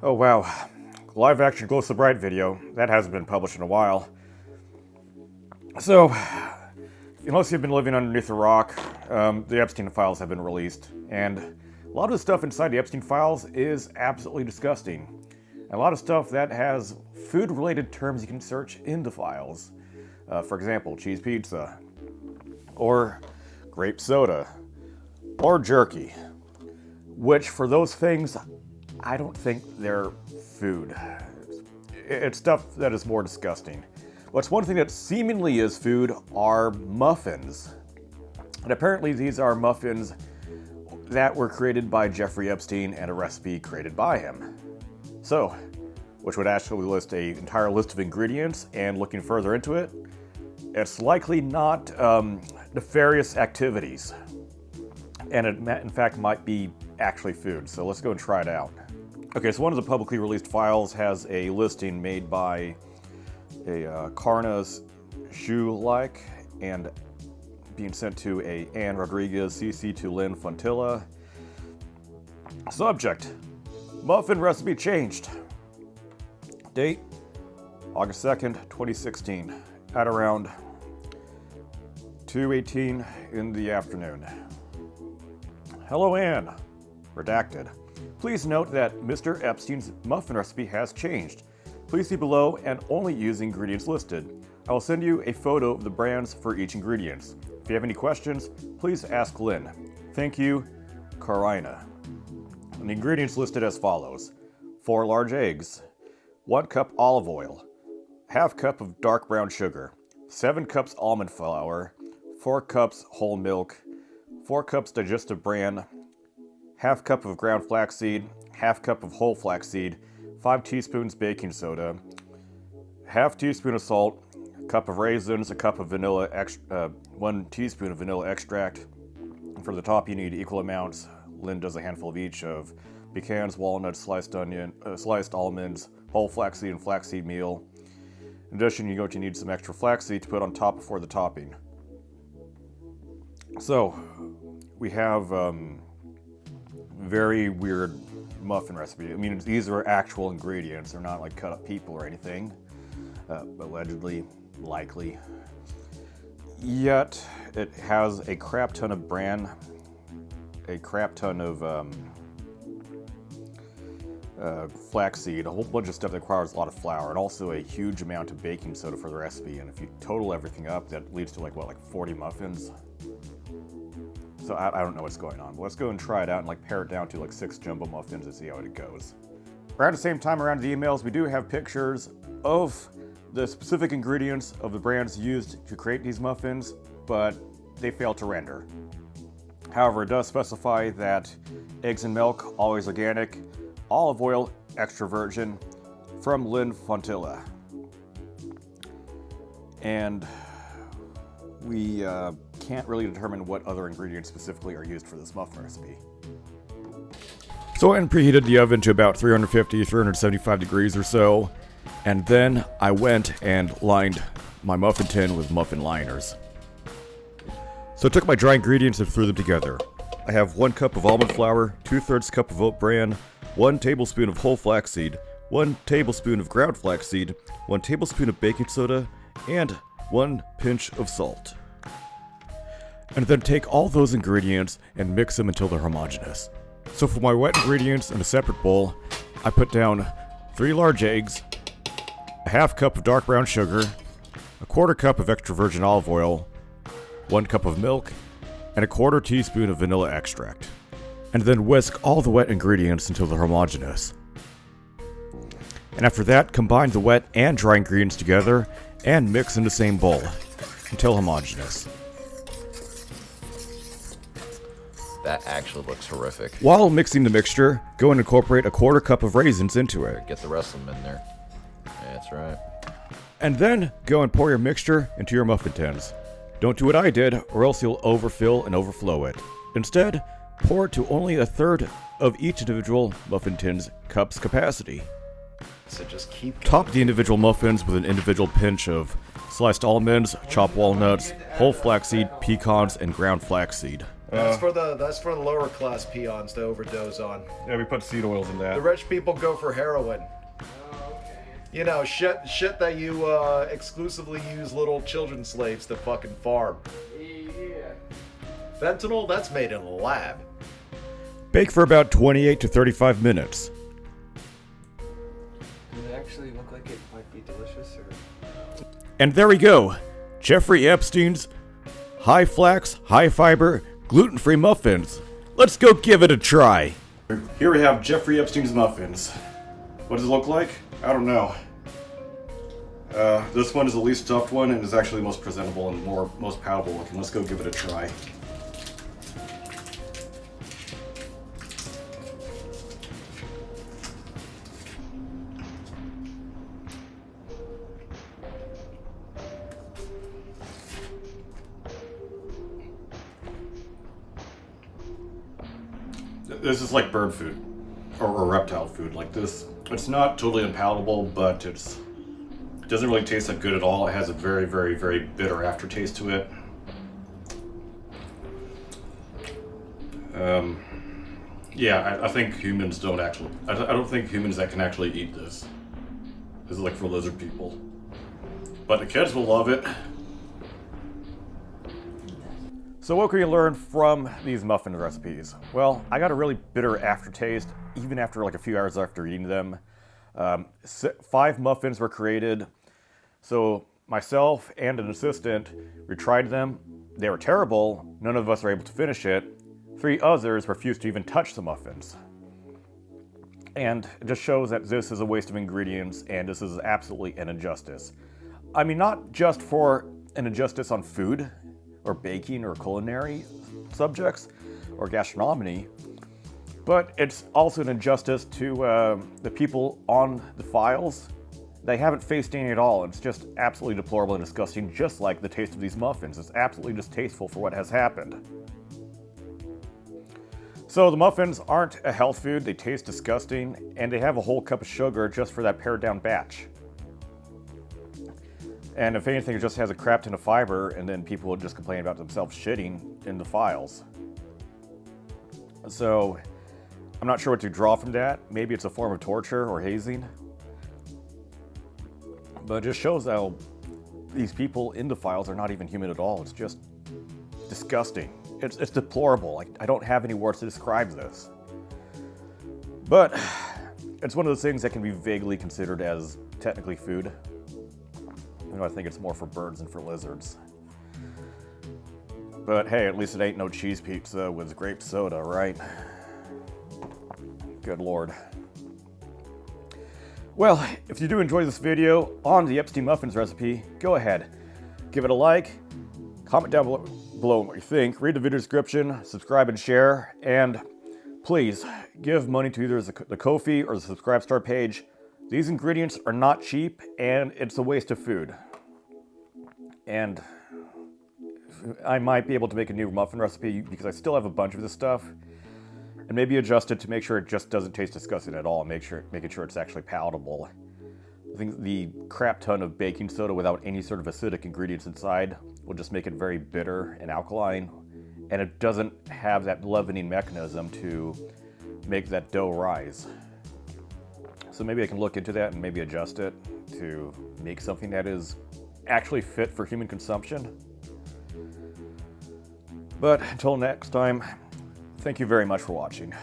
Oh wow, live action Glow So Bright video. That hasn't been published in a while. So, unless you've been living underneath a rock, the Epstein files have been released. And a lot of the stuff inside the Epstein files is absolutely disgusting. And a lot of stuff that has food-related terms you can search in the files. For example, cheese pizza, or grape soda, or jerky. Which, for those things, I don't think they're food. It's stuff that is more disgusting. What's one thing that seemingly is food are muffins. And apparently these are muffins that were created by Jeffrey Epstein and a recipe created by him. So, which would actually list an entire list of ingredients, and looking further into it, it's likely not nefarious activities. And it, in fact, might be actually food. So let's go and try it out. Okay, so one of the publicly released files has a listing made by a Carna's Shoe-like and being sent to a Ann Rodriguez, CC to Lynn Fontilla. Subject: muffin recipe changed. Date: August 2nd, 2016, at around 2:18 in the afternoon. Hello, Ann. Redacted. Please note that Mr. Epstein's muffin recipe has changed. Please see below and only use the ingredients listed. I will send you a photo of the brands for each ingredient. If you have any questions, please ask Lynn. Thank you, Karina. And the ingredients listed as follows: 4 large eggs, 1 cup olive oil, ½ cup of dark brown sugar, 7 cups almond flour, 4 cups whole milk, 4 cups digestive bran, ½ cup of ground flaxseed, ½ cup of whole flaxseed, 5 teaspoons baking soda, ½ teaspoon of salt, a cup of raisins, a cup of vanilla, 1 teaspoon of vanilla extract. For the top, you need equal amounts. Lynn does a handful of each of pecans, walnuts, sliced onion, sliced almonds, whole flaxseed, and flaxseed meal. In addition, you're going to need some extra flaxseed to put on top before the topping. So, we have very weird muffin recipe. I mean, these are actual ingredients. They're not like cut up people or anything. Allegedly, likely. Yet, it has a crap ton of bran, a crap ton of flaxseed, a whole bunch of stuff that requires a lot of flour, and also a huge amount of baking soda for the recipe. And if you total everything up, that leads to like 40 muffins? So I don't know what's going on. But let's go and try it out and pare it down to 6 jumbo muffins and see how it goes. Around the same time, around the emails, we do have pictures of the specific ingredients of the brands used to create these muffins, but they fail to render. However, it does specify that eggs and milk, always organic, olive oil, extra virgin, from Lynn Fontilla. And we can't really determine what other ingredients specifically are used for this muffin recipe. So I preheated the oven to about 350, 375 degrees or so, and then I went and lined my muffin tin with muffin liners. So I took my dry ingredients and threw them together. I have 1 cup of almond flour, 2/3 cup of oat bran, 1 tablespoon of whole flaxseed, 1 tablespoon of ground flaxseed, 1 tablespoon of baking soda, and 1 pinch of salt. And then take all those ingredients and mix them until they're homogeneous. So for my wet ingredients in a separate bowl, I put down 3 large eggs, a ½ cup of dark brown sugar, a 1/4 cup of extra virgin olive oil, 1 cup of milk, and a 1/4 teaspoon of vanilla extract. And then whisk all the wet ingredients until they're homogeneous. And after that, combine the wet and dry ingredients together and mix in the same bowl until homogeneous. That actually looks horrific. While mixing the mixture, go and incorporate a 1/4 cup of raisins into it. Get the rest of them in there. Yeah, that's right. And then go and pour your mixture into your muffin tins. Don't do what I did, or else you'll overfill and overflow it. Instead, pour it to only 1/3 of each individual muffin tin's cup's capacity. So just keep Top the individual muffins with an individual pinch of sliced almonds, chopped walnuts, whole flaxseed, pecans, and ground flaxseed. That's for the lower class peons to overdose on. Yeah, we put seed oils in that. The rich people go for heroin. Oh, okay. You know, shit that you exclusively use little children slaves to fucking farm. Yeah. Fentanyl, that's made in a lab. Bake for about 28 to 35 minutes. Does it actually look like it might be delicious, or? And there we go. Jeffrey Epstein's high flax, high fiber, gluten-free muffins. Let's go give it a try. Here we have Jeffrey Epstein's muffins. What does it look like? I don't know. This one is the least stuffed one and is actually the most presentable and most palatable looking. Let's go give it a try. This is like bird food or reptile food. Like this, it's not totally unpalatable, but it doesn't really taste that good at all. It has a very, very, very bitter aftertaste to it. Yeah, I think humans don't actually. I don't think humans that can actually eat this. This is like for lizard people, but the kids will love it. So what can we learn from these muffin recipes? Well, I got a really bitter aftertaste, even after like a few hours after eating them. 5 muffins were created. So myself and an assistant, we tried them. They were terrible. None of us were able to finish it. 3 others refused to even touch the muffins. And it just shows that this is a waste of ingredients and this is absolutely an injustice. I mean, not just for an injustice on food, or baking or culinary subjects or gastronomy, but it's also an injustice to the people on the files. They haven't faced any at all. It's just absolutely deplorable and disgusting, just like the taste of these muffins. It's absolutely distasteful for what has happened. So the muffins aren't a health food, they taste disgusting, and they have a whole cup of sugar just for that pared down batch. And if anything, it just has a crap ton of fiber, and then people will just complain about themselves shitting in the files. So, I'm not sure what to draw from that. Maybe it's a form of torture or hazing. But it just shows how these people in the files are not even human at all. It's just disgusting. It's deplorable. I don't have any words to describe this. But it's one of those things that can be vaguely considered as technically food. You know, I think it's more for birds than for lizards. But hey, at least it ain't no cheese pizza with grape soda, right? Good Lord. Well, if you do enjoy this video on the Epstein Muffins recipe, go ahead. Give it a like, comment down below what you think, read the video description, subscribe and share, and please give money to either the Ko-fi or the Subscribe Star page. These ingredients are not cheap, and it's a waste of food. And I might be able to make a new muffin recipe because I still have a bunch of this stuff, and maybe adjust it to make sure it just doesn't taste disgusting at all, making sure it's actually palatable. I think the crap ton of baking soda without any sort of acidic ingredients inside will just make it very bitter and alkaline, and it doesn't have that leavening mechanism to make that dough rise. So maybe I can look into that and maybe adjust it to make something that is actually fit for human consumption. But until next time, thank you very much for watching.